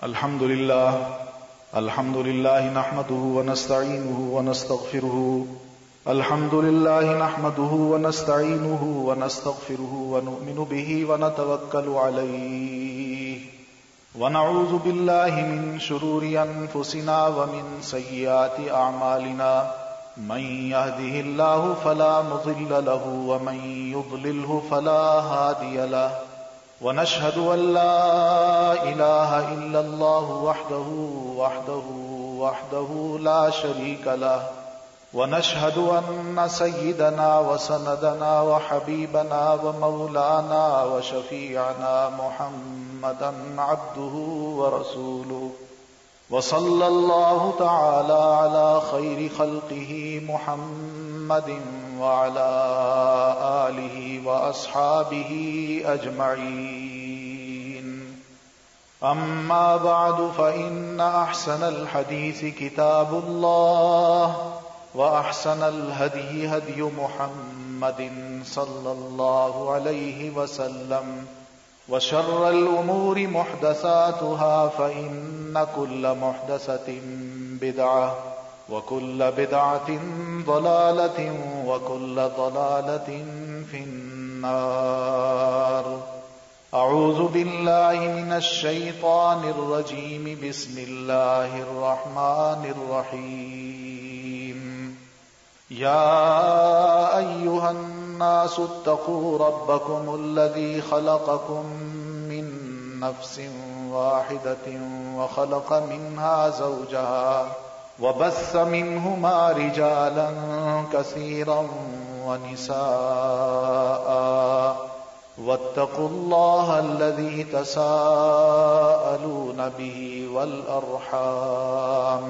الحمد لله نحمده ونستعينه ونستغفره. الحمد لله نحمده ونستعينه ونستغفره ونؤمن به ونتوكل عليه ونعوذ بالله من شرور أنفسنا ومن سيئات أعمالنا. من يهده الله فلا مضل له ومن يضلله فلا هادي له. ونشهد أن لا إله إلا الله وحده لا شريك له. ونشهد أن سيدنا وسندنا وحبيبنا ومولانا وشفيعنا محمدا عبده ورسوله. وصلى الله تعالى على خير خلقه محمد وعلى آله وأصحابه أجمعين. أما بعد فإن أحسن الحديث كتاب الله وأحسن الهدي هدي محمد صلى الله عليه وسلم. وشر الأمور محدثاتها فإن كل محدثة بدعة وكل بدعة ضلالة وكل ضلالة في النار. أعوذ بالله من الشيطان الرجيم. بسم الله الرحمن الرحيم. يا أيها الناس اتقوا ربكم الذي خلقكم من نفس واحدة وخلق منها زوجها وبث منهما رجالا كثيرا ونساء. واتقوا الله الذي تساءلون به والأرحام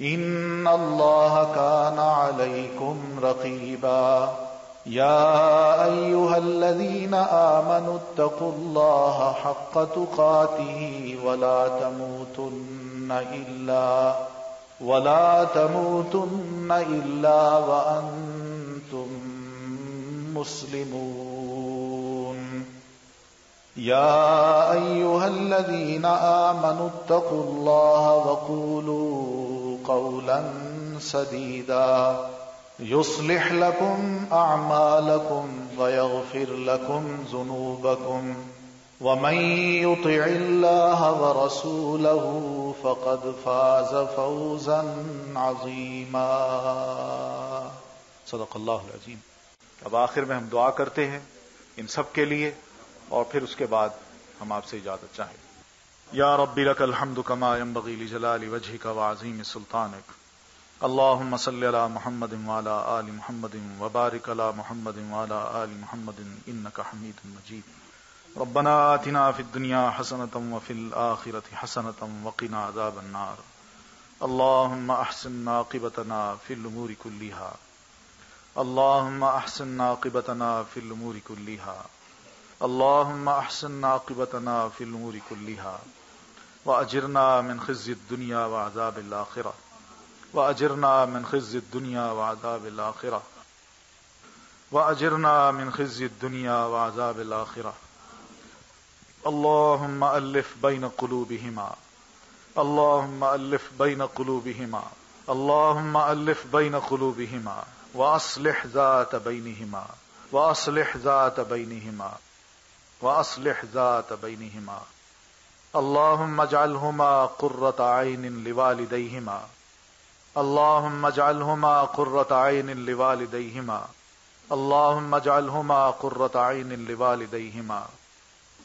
إن الله كان عليكم رقيبا. يا أيها الذين آمنوا اتقوا الله حق تقاته ولا تموتن إلا وأنتم مسلمون. يا أيها الذين آمنوا اتقوا الله وقولوا قولا سديدا يصلح لكم أعمالكم ويغفر لكم ذنوبكم ومن يطع الله ورسوله فقد فاز فوزا عظيما. صدق اللہ العظیم. اب آخر میں ہم دعا کرتے ہیں ان سب کے لیے اور پھر اس کے بعد ہم آپ سے اجازت چاہیں. یا رب لک الحمد کما ينبغي لجلال وجهك وعظیم سلطانك. اللهم صل على محمد وعلى آل محمد وبارك على محمد وعلى آل محمد إنك حميد مجيد. ربنا آتنا في الدنيا حسنة وفي الآخرة حسنة وقنا عذاب النار. اللهم أحسن عاقبتنا في الأمور كلها. اللهم أحسن عاقبتنا في الأمور كلها. اللهم أحسن عاقبتنا في الأمور كلها وأجرنا من خزي الدنيا وعذاب الآخرة. وأجرنا من خزي الدنيا وعذاب الآخرة. وأجرنا من خزي الدنيا وعذاب الآخرة. اللهم ألف بين قلوبهما. اللهم ألف بين قلوبهما. اللهم ألف بين قلوبهما وأصلح ذات بينهما. وأصلح ذات بينهما. وأصلح ذات بينهما. اللهم اجعلهما قرة عين لوالديهما. اللهم اجعلهما قرة عين لوالديهما. اللهم اجعلهما قرة عين لوالديهما.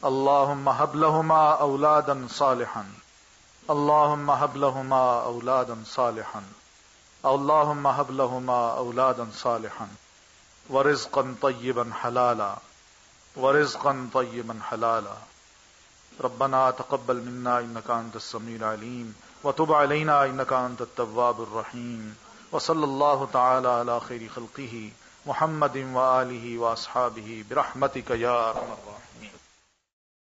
اللهم هب لهما أولادا صالحا. اللهم هب لهما أولادا صالحا. اللهم هب لهما أولادا صالحا ورزقا طيبا حلالا. ورزقا طيبا حلالا. ربنا تقبل منا إنك أنت السميع العليم وتب علينا إنك أنت التواب الرحيم. وصلى الله تعالى على خير خلقه محمد وآله وأصحابه برحمتك يا أرحم الراحمين.